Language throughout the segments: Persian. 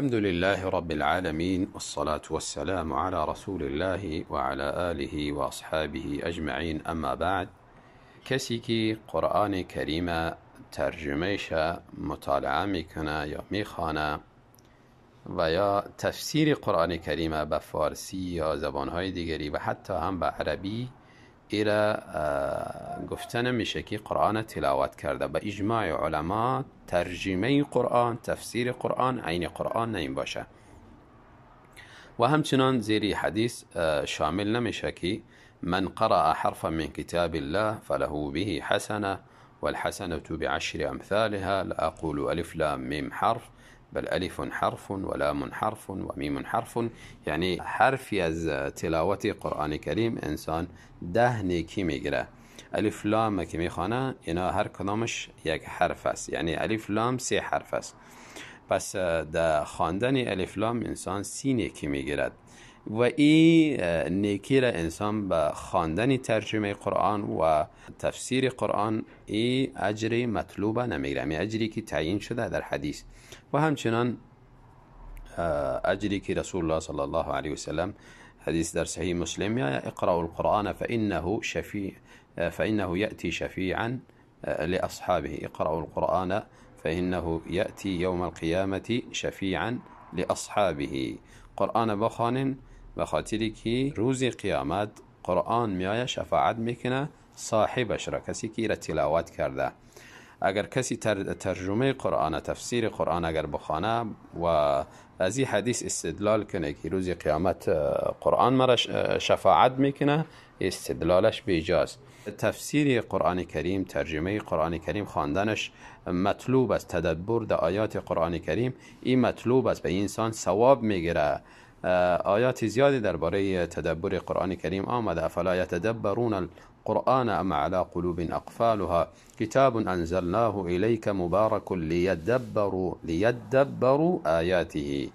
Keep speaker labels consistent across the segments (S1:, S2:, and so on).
S1: الحمد لله رب العالمين، والصلاة والسلام على رسول الله وعلى آله وأصحابه أجمعين. اما بعد، کسی که قرآن کریم ترجمهش مطالعه میکنه یا میخوانه و یا تفسیر قرآن کریم به فارسی یا زبانهای دیگری و حتی هم به عربی، ایره گفتن میشه که قرآن تلاوت کرده. به اجماع علما ترجمه قرآن، تفسیر قرآن عین قرآن نمی باشه و همچنان زیری حدیث شامل نمیشه که من قرأ حرفا من کتاب الله فله به حسنه والحسنة بعشر امثالها، لا اقول الف لام میم حرف بل الف حرف و لام حرف و میم حرف. یعنی حرفی از تلاوت قرآن کریم انسان 10 نیکی میگیره. الف لام که میخوانه اینا هر کدامش یک حرف است، یعنی الف لام 3 حرف است. پس در خواندن الف لام انسان 30 نیکی میگیرد و این نیکی را انسان به خواندن ترجمه قرآن و تفسیر قرآن این اجر مطلوبه نمیگیره، این اجری که تعیین شده در حدیث و همچنان اجری که رسول الله صلی الله علیه وسلم حدیث در صحیح مسلم یا اقرأوا القرآن فإنه يأتي شفيعا لأصحابه. اقرأوا القرآن فإنه يأتي يوم القيامة شفيعا لأصحابه. قرآن بخوانین به خاطری که روز قیامت قرآن میآید شفاعت میکنه صاحبش را، کسی که را تلاوت کرده. اگر کسی ترجمه قرآن، تفسیر قرآن اگر بخوانه و از این حدیث استدلال کنه که روز قیامت قرآن مرا شفاعت میکنه، استدلالش بیجاست. تفسیر قرآن کریم، ترجمه قرآن کریم خواندنش مطلوب است. تدبر در آیات قرآن کریم این مطلوب است، به این انسان ثواب میگیره. آیات زیادی درباره تدبر قرآن کریم آمده. افلا یتدبرون القرآن ام علی قلوب اقفالها کتاب انزلناه الیک مبارک لیدبروا آیاته.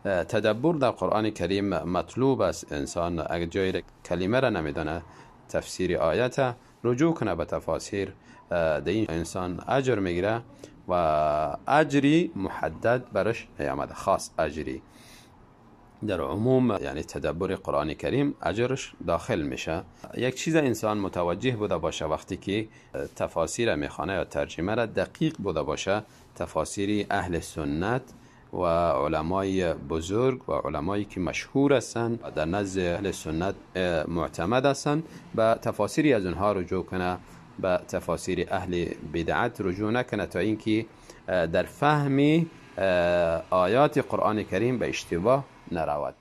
S1: تدبر در قرآن کریم مطلوب است. انسان اگر جای کلمه را نمیدونه، تفسیر آیت رجوع کنه به تفاسیر، در این انسان اجر میگیره و اجری محدد برش نیامده، خاص اجری. در عموم یعنی تدبر قرآن کریم اجرش داخل میشه. یک چیز انسان متوجه بوده باشه وقتی که تفاسیر میخوانه یا ترجمه را دقیق بوده باشه، تفاسیر اهل سنت و علمای بزرگ و علمایی که مشهور هستند و در نزد اهل سنت معتمد هستند، به تفاسیری از اونها رجوع کنه، به تفاسیر اهل بدعت رجوع نکنه، تا اینکه در فهم آیات قرآن کریم به اشتباه نرود.